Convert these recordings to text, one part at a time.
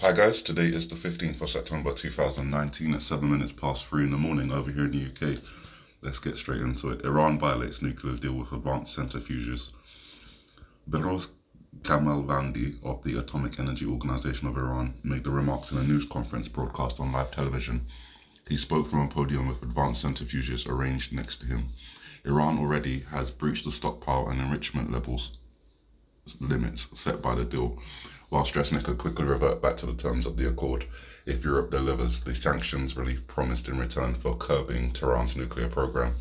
Hi guys, today is the 15th of September 2019 at 7 minutes past 3 in the morning over here in the UK. Let's get straight into it. Iran violates nuclear deal with advanced centrifuges. Behrouz Kamalvandi of the Atomic Energy Organization of Iran made the remarks in a news conference broadcast on live television. He spoke from a podium with advanced centrifuges arranged next to him. Iran already has breached the stockpile and enrichment limits set by the deal, while stressing it could quickly revert back to the terms of the accord if Europe delivers the sanctions relief promised in return for curbing Tehran's nuclear program.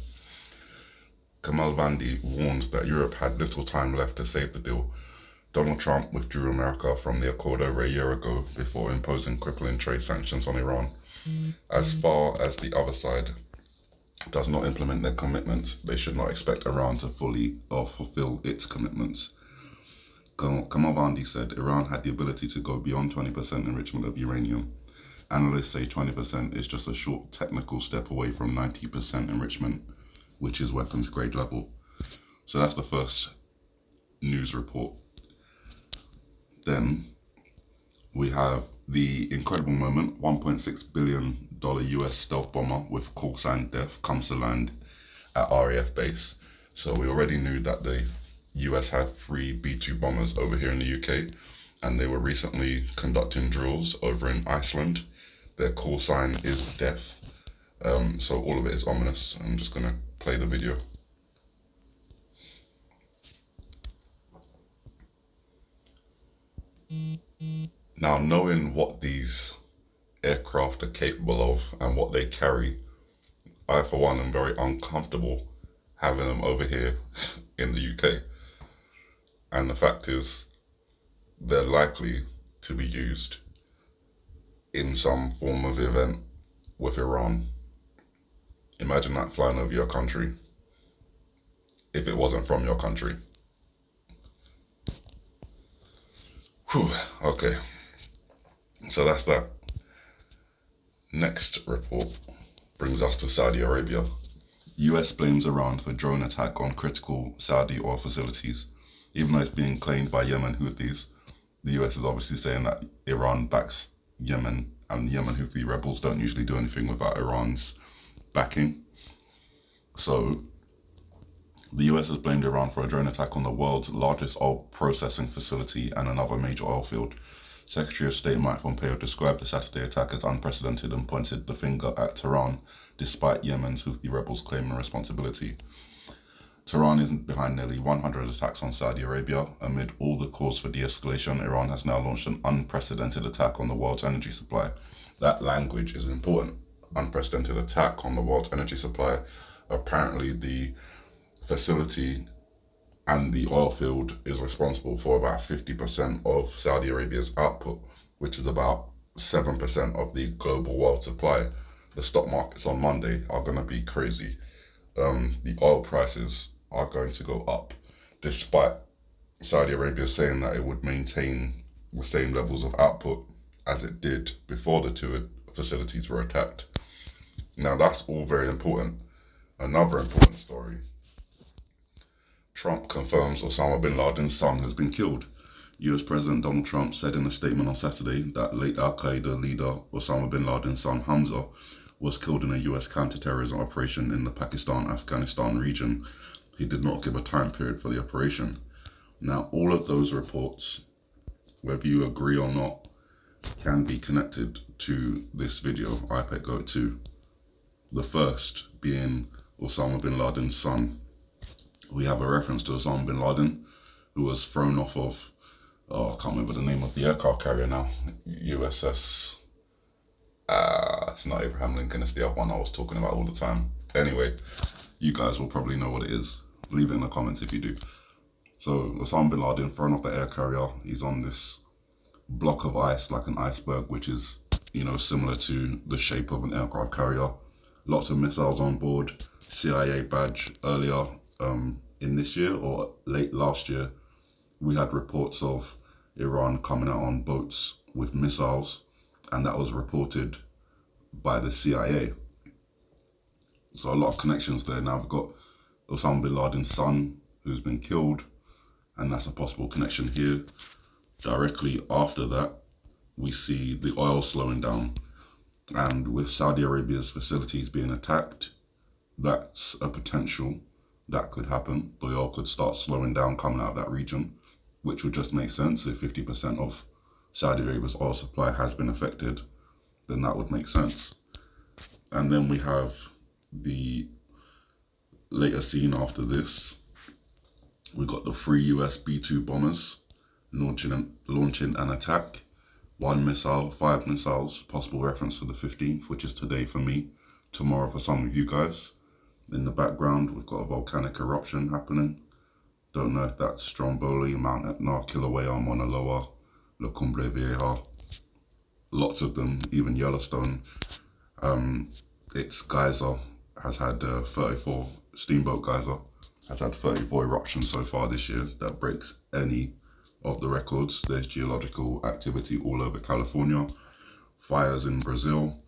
Kamalvandi warned that Europe had little time left to save the deal. Donald Trump withdrew America from the accord over a year ago before imposing crippling trade sanctions on Iran. As far as the other side does not implement their commitments, they should not expect Iran to fully fulfill its commitments. Kamalvandi said Iran had the ability to go beyond 20% enrichment of uranium. Analysts say 20% is just a short technical step away from 90% enrichment, which is weapons grade level. So that's the first news report. Then we have the incredible moment: $1.6 billion US stealth bomber with call sign death comes to land at RAF base. So we already knew that the US have 3 B-2 bombers over here in the UK, and they were recently conducting drills over in Iceland. Their call sign is death, so all of it is ominous. I'm just gonna play the video. Now, knowing what these aircraft are capable of and what they carry, I for one am very uncomfortable having them over here in the UK. And the fact is, they're likely to be used in some form of event with Iran. Imagine that flying over your country if it wasn't from your country. Whew, okay, so that's that. Next report brings us to Saudi Arabia. US blames Iran for drone attack on critical Saudi oil facilities. Even though it's being claimed by Yemen Houthis, the US is obviously saying that Iran backs Yemen, and the Yemen Houthi rebels don't usually do anything without Iran's backing. So the US has blamed Iran for a drone attack on the world's largest oil processing facility and another major oil field. Secretary of State Mike Pompeo described the Saturday attack as unprecedented and pointed the finger at Tehran, despite Yemen's Houthi rebels claiming responsibility. Tehran isn't behind nearly 100 attacks on Saudi Arabia. Amid all the calls for de-escalation, Iran has now launched an unprecedented attack on the world's energy supply. That language is important. Unprecedented attack on the world's energy supply. Apparently, the facility and the oil field is responsible for about 50% of Saudi Arabia's output, which is about 7% of the global world supply. The stock markets on Monday are going to be crazy. The oil prices are going to go up, despite Saudi Arabia saying that it would maintain the same levels of output as it did before the two facilities were attacked. Now, that's all very important. Another important story: Trump confirms Osama Bin Laden's son has been killed. US President Donald Trump said in a statement on Saturday that late Al-Qaeda leader Osama Bin Laden's son Hamza was killed in a US counter-terrorism operation in the Pakistan-Afghanistan region. He did not give a time period for the operation. Now, all of those reports, whether you agree or not, can be connected to this video, IPEC Go 2. The first being Osama Bin Laden's son. We have a reference to Osama Bin Laden, who was thrown off of, I can't remember the name of the aircraft carrier now, USS... it's not Abraham Lincoln, it's the other one I was talking about all the time. Anyway, you guys will probably know what it is. Leave it in the comments if you do. So Osama Bin Laden thrown off the air carrier. He's on this block of ice, like an iceberg, which is, similar to the shape of an aircraft carrier. Lots of missiles on board. CIA badge. Earlier in this year or late last year, we had reports of Iran coming out on boats with missiles, and that was reported by the CIA. So a lot of connections there. Now we've got Osama Bin Laden's son, who's been killed, and that's a possible connection here. Directly after that, we see the oil slowing down. And with Saudi Arabia's facilities being attacked, that's a potential that could happen. The oil could start slowing down coming out of that region, which would just make sense. If 50% of Saudi Arabia's oil supply has been affected, then that would make sense. And then we have the later scene after this. We got the 3 US B-2 bombers launching an attack. 1 missile, 5 missiles, possible reference to the 15th, which is today for me, tomorrow for some of you guys. In the background, we've got a volcanic eruption happening. Don't know if that's Stromboli, Mount Etna, Kilauea, Mauna Loa, La Cumbre Vieja. Lots of them, even Yellowstone. Its geyser has had 34, Steamboat Geyser has had 34 eruptions so far this year. That breaks any of the records. There's geological activity all over California, fires in Brazil,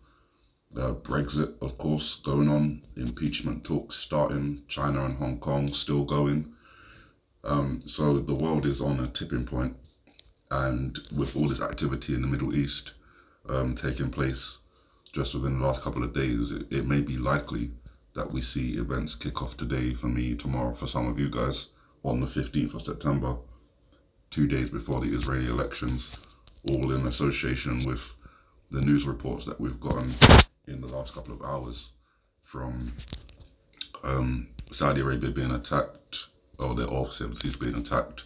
Brexit, of course, going on, impeachment talks starting, China and Hong Kong still going. So the world is on a tipping point, and with all this activity in the Middle East taking place just within the last couple of days, it may be likely that we see events kick off today for me, tomorrow for some of you guys, on the 15th of September, 2 days before the Israeli elections, all in association with the news reports that we've gotten in the last couple of hours from Saudi Arabia being attacked, or their oil facilities being attacked,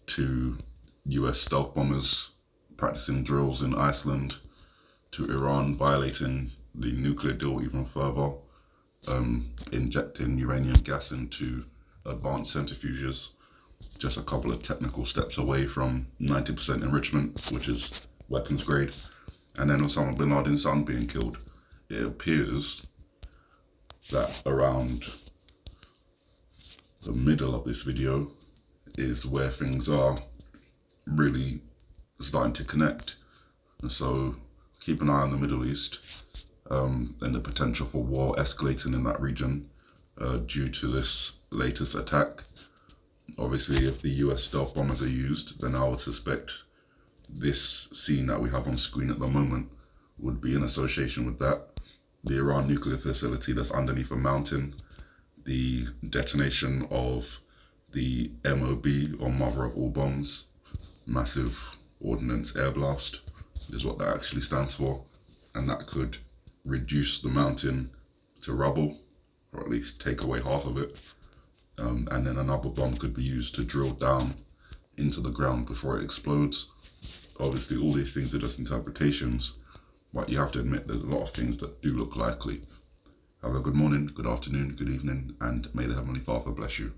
to US stealth bombers practicing drills in Iceland, to Iran violating the nuclear deal even further, injecting uranium gas into advanced centrifuges, just a couple of technical steps away from 90% enrichment, which is weapons grade, and then Osama Bin Laden Son being killed. It appears that around the middle of this video is where things are really starting to connect. And so keep an eye on the Middle East and the potential for war escalating in that region due to this latest attack. Obviously, if the US stealth bombers are used, then I would suspect this scene that we have on screen at the moment would be in association with that. The Iran nuclear facility that's underneath a mountain, the detonation of the MOB, or Mother of All Bombs, Massive Ordnance Air Blast, is what that actually stands for, and that could reduce the mountain to rubble, or at least take away half of it, and then another bomb could be used to drill down into the ground before it explodes. Obviously, all these things are just interpretations, but you have to admit there's a lot of things that do look likely. Have a good morning, good afternoon, good evening, and may the Heavenly Father bless you.